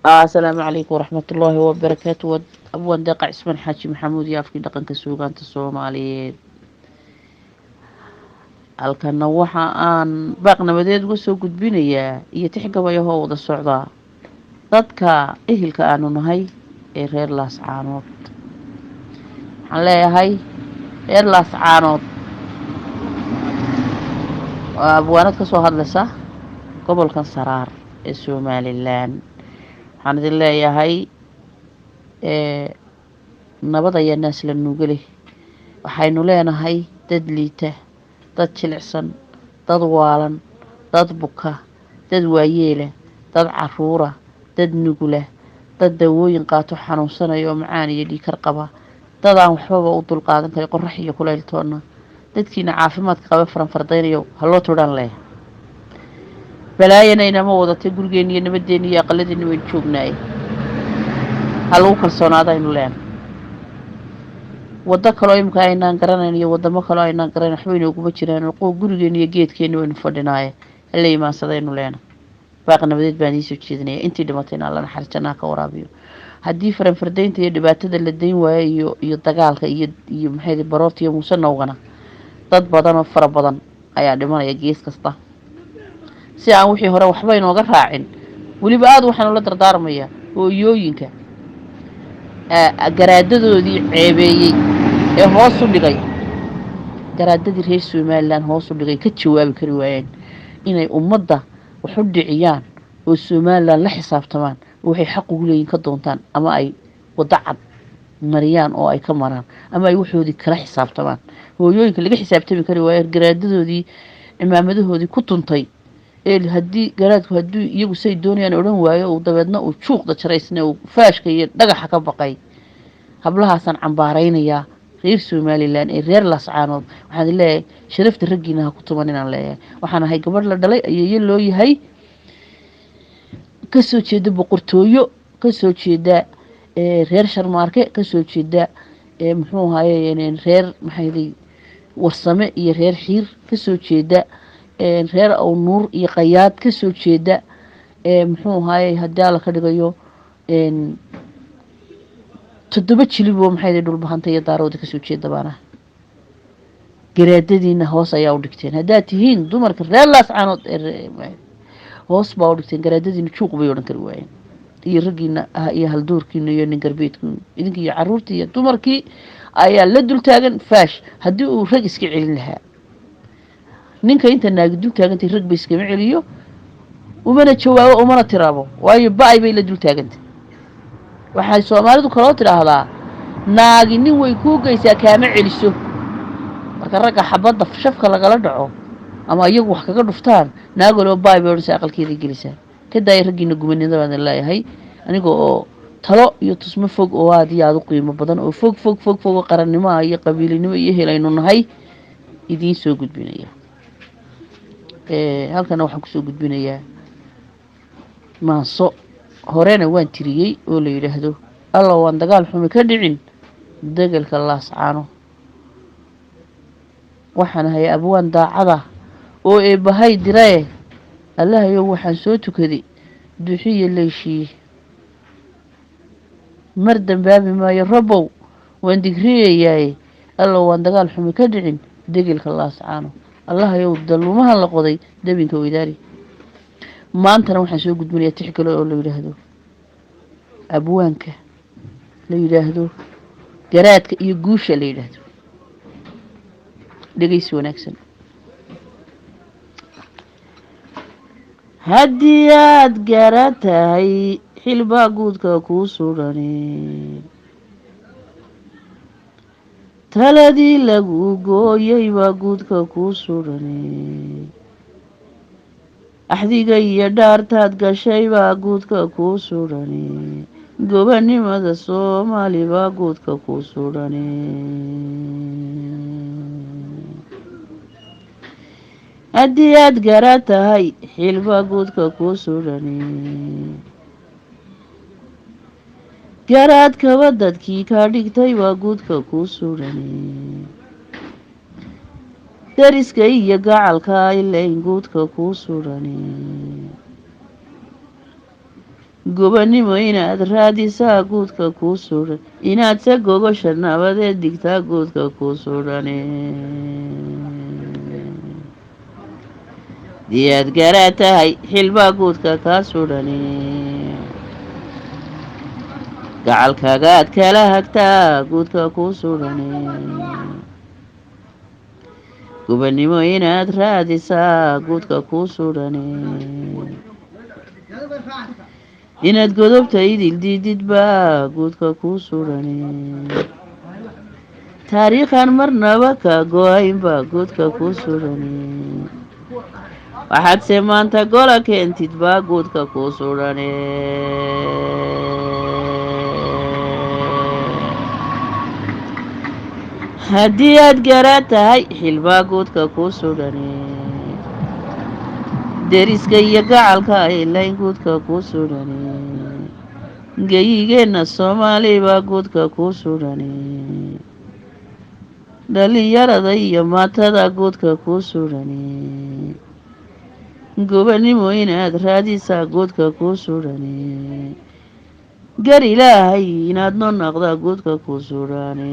السلام عليكم ورحمة الله وبركاته. أبوان دقع اسمن حاجي محمود يافكي دقن كسوغان الصوماليين halkana waxa aan baaq nabadeed uga soo gudbinayaa iyo tixgabayaho wada socda dadka ehelka aanu nahay ee reer Laascaanood. Waxaan leeyahay reer Laascaanood waa abwaanad ka soo hadlaysa gobolkan Saraar ee Somaliland. waxaan idin leeyahay nabad ayaa naas la nuuga leh. waxaynu leenahay dad liita, dad jilicsan, dad waalan, dad buka, dad waayeela, dad caruura, dad nugula, dad dawooyin qaato xanuunsanayo oo macaan iyo dhiikar qaba, dad aan waxbaba u dulqaadan karin qorrax iyo kulayl toona. dadkiina caafimaadka qaba faranfardaynayo haloo tudhan leh. balaayana inama wadatay gurigeenna iyo nabadeenna iyo aqaladeena waynu joognaayey. ha lagu kalsoonaado aynu leenahay. waddo kaloo imika aynaan garanayn iyo waddamo kaloo aynaan garanayn waxba inooguma jiraan. gurigeenna iyo geedkeenna waynu fadhinaaye hala imaansadaynu leenahay. baaq nabadeed baan iisoo jeedinaya. intii dhimatayna alla naxariis jannaha ka waraabiyo. haddii faranfardaynta iyo dhibaatada la dayn waayo iyo dagaalka iyo maxay baroorta iyo muuse nawgana dad badan oo fara badan ayaa dhimanaya gees kasta. si aan wixii hore waxba inooga raacin weliba aad waxaan ula dardaarmayaa hooyooyinka garaadadoodii ceebeeyey ee hoos u dhigay, garaadadii reer Somaliland hoos u dhigay ka jawaabi kari waayeen inay ummadda wax u dhiciyaan oo Somaliland la xisaabtamaan waxay xaq ugu leeyihiin ka doontaan ama ay waddo cad mariyaan oo ay ka maraan ama ay waxoodii kala xisaabtamaan. hooyooyinka laga xisaabtami kari waayeen garaadadoodii cimaamadahoodii ku tuntay haddii garaadku haddii iyagu say doonayaan odhan waayo uu dabeedna uu juuqda jaraysna uu faashka iyo dhagaxa ka baqay. hablahaasaan cambaaraynayaa reer Somaliland ee reer Laascaanood. waxaan leeyahay sharafta raggiina ha ku tuman inaan leeyahay. waxaan ahay gabadh la dhalay ayeeyo loo yahay, kasoo jeeda boqortooyo, kasoo jeeda reer Sharmaarke, kasoo jeeda muxuu ahaayey reer maxay warsame iyo reer xiir, kasoo jeeda reer aw nuur iyo qayaad, kasoo jeeda muxuu ahaayey haddii alla ka dhigayo 7 jilib oo maxay dhulbahanta iyo daaroodi kasoo jeeda baana. garaadadiina hoos ayaa u dhigteen. haddaad tihiin dumarka reer Laascaanood hoos baa u dhigteen. garaadadiina juuq bay odhan kari waayeen. iyo raggiina iyo haldoorkiina iyo nin garbeedkiina idinka iyo caruurtii iyo dumarkii ayaa la dul taagan faash. haddii uu rag iska celin lahaa ninka inta naagi dul taagantay rag bay iskama celiyo, umana jawaabo umana tiraabo, waayo ba'ay bay la dul taagantay. waxay Soomaalidu kaloo tiraahdaa naagi nin way kuu geysaa kaama celiso. marka ragga xabadda shafka lagala dhaco ama iyagu wax kaga dhuftaan naagoloo ba'ay bay odhanaysaa aqalkeeda gelisaa. ka daaya raggiina gumanida baan leeyahay aniga oo talo iyo tusmo fog oo aad iyo aad u qiimo badan oo fog qarannimo iyo qabiilinimo iyo helaynu nahay idiin soo gudbinaya. halkana waxaan kusoo gudbinayaa maanso horena waan tiriyey oo la yidhaahdo alla waan dagaal xumi ka dhicin degalka Laascaano. waxaan ahay abwaan daacada oo eebbahay dirae allahayow waxaan soo tukaday duxiyo leeshii mar dambaabi maayo rabow waan digriyayaay alla waan dagaal xumi ka dhicin degalka Laascaano. allahayow daluumahan la qoday dabinka weydaari. maantana waxaan soo gudbinayaa tix kale oo la yidhaahdo abwaanka la yidhaahdo garaadka iyo guusha la yidhaahdo. dhegeysi wanaagsan. haddii aad garaad tahay xilbaa guudka kuu sudhani, taladii lagu gooyay baa guudka kuu sudhani, axdiga iyo dhaartaad gashay baa guudka kuu sudhani, gobonimada Soomaali baa guudka kuu sudhani. haddii aad garaad tahay xilbaa guudka kuu sudhani, garaadkaba dadkii kaa dhigtay baa guudka kuu sudhani, dariska iyo gacalka ilayn guudka kuu sudhani, gobannimo inaad raadisaa guudka kuu suudhan inaad se gogosha nabadeed digtaa guudka kuu suudhane diyaad garaa tahay xilbaa guudka kaa suudhane gacalkaagaad kala hagtaa guudka kuu suudhane gobannimo inaad raadisaa guudka kuu suudhane inaad godobta idil diidid baa guudka kuu suudhane taariikhan marnaba ka go-ayn baa guudka kuu suudhane waxaadse maanta gola keentid baa guudka kuu suudhane haddii aad garaa tahay xilbaa guudka kuu suudhane deriska iyo gacalka ilayn guudka kuu suudhane geyigeenna soomaali baa guudka kuu suudhane dhallinyarada iyo maatada guudka kuu suudhane gobannimo inaad raadisaa guudka kuu suudhane gar ilaahay inaad noo naqdaa guudka kuu suudhane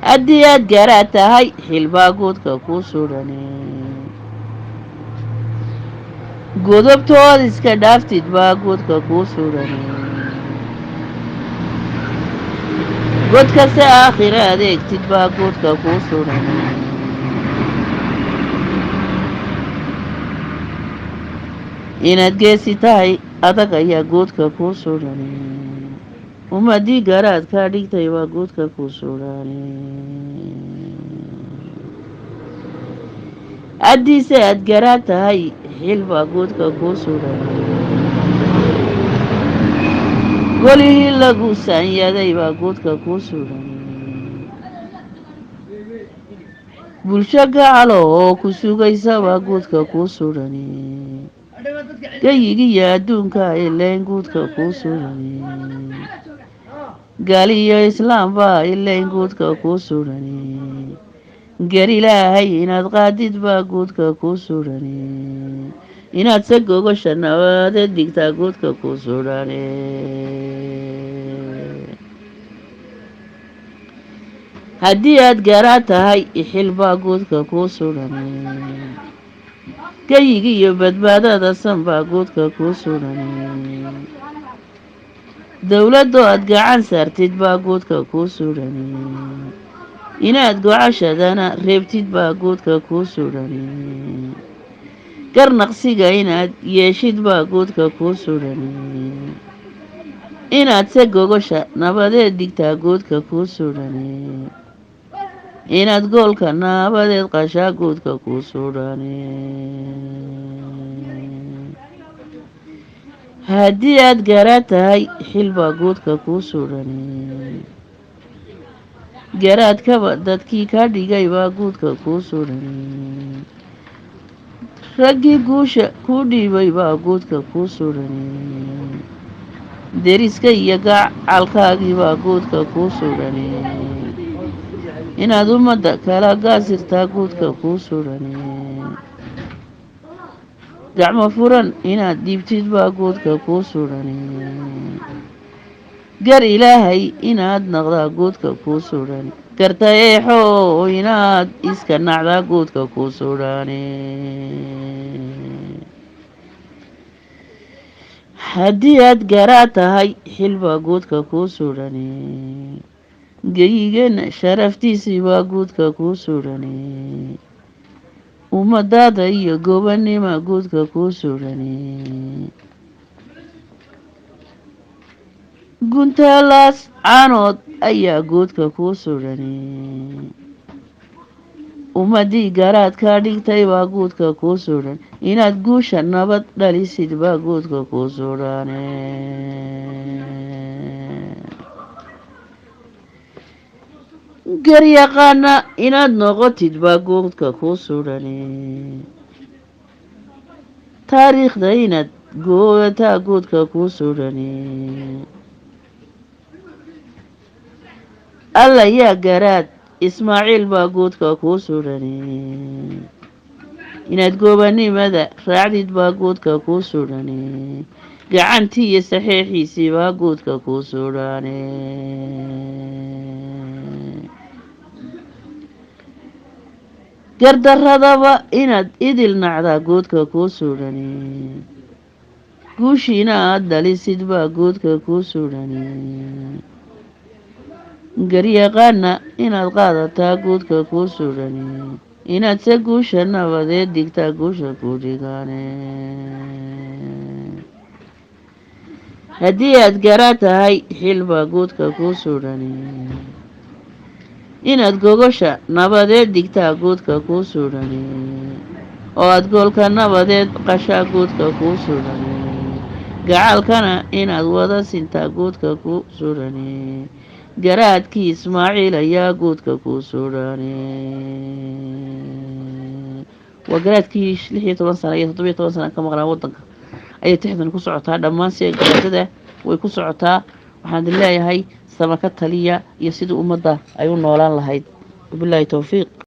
haddii aad garaa tahay xilbaa guudka kuu suudhane godobtood iska dhaaftid baa guudka kuu suudhane godkase aakhira adeegtid baa guudka kuu suudhane inaad geesi tahay adag ayaa guudka kuu suudhane ummadii garaad kaa dhigtay baa guudka kuu suudhane haddiise aad garaa tahay xil baa guudka kuu suudhane golihii lagu saanyaday baa guudka kuu suudhane bulsho gacalo oo ku sugaysa baa guudka kuu suudhane geyigiyo adduunka ilayn guudka kuu suudhane gaal iyo islaam baa ilayn guudka kuu suudhane gar ilaahay inaad qaadid baa guudka kuu suudhane inaad se gogosha nabadeed digtaa guudka kuu suudhane haddii aad garaa tahay xil baa guudka kuu suudhane geyigi iyo badbaadada san baa guudka kuu suudhane dowladdo aad gacan saartid baa guudka kuu suudhane inaad gocashadana reebtid baa guudka kuu suudhane garnaqsiga inaad yeeshid baa guudka kuu suudhane inaad se gogosha nabadeed digtaa guudka kuu suudhane inaad goolka nabadeed qashaa guudka kuu suudhane haddii aad garaa tahay xil baa guudka kuu suudhane garaadkaba dadkii ka dhigay baa guudka kuu suudhane raggii guusha kuu dhiibay baa guudka kuu suudhane deriska iyo gacalkaagii baa guudka kuu suudhane inaad ummadda kala gaasirtaa guudka kuu suudhane gacmo furan inaad dhiibtid baa guudka kuu suudhane gar ilaahay inaad naqdaa guudka kuu suudhane garta eexo inaad iska nacdaa guudka kuu suudhane haddii aad garaa tahay xil baa guudka kuu suudhane geyigeenna sharaftiisii baa guudka kuu suudhane ummadaada iyo gobannima guudka kuu suudhane guntaalaas caanood ayaa guudka kuu suudhane ummadii garaad kaa dhigtay baa guudka kuu suudhan inaad guusha nabad dhalisid baa guudka kuu suudhane garyaqaana inaad noqotid baa guudka kuu suudhane taariikhda inaad gooyataa guudka kuu suudhane alla yaa garaad ismaaciil baa guudka kuu suudhane inaad goobanimada raacdid baa guudka kuu sudhane gacantii iyo saxiixiisii baa guudka kuu sudhane gardaradaba inaad idil nacdaa guudka kuu sudhane guushiina aad dhalisid baa guudka kuu sudhane garyaqaana inaad qaadataa guudka kuu sudhane inaad se guusha nabadeed digtaa guusha ku dhigane haddii aad garaa tahay xil baa guudka kuu sudhane inaad gogosha nabadeed digtaa guudka kuu sudhane oo aad goolka nabadeed qashaa guudka kuu sudhane gacalkana inaad wada sintaa guudka kuu sudhane garaadkii ismaaciil ayaa guudka kuu sudhane waa garaadkii 16 sano iyo 17 sano ka maqnaa wadanka ayay tixdan ku socotaa dhammaan si garaadada way ku socotaa waxaan leeyahay sama ka taliya iyo sidii ummadda ay u noolaan lahayd wabillahi tawfiiq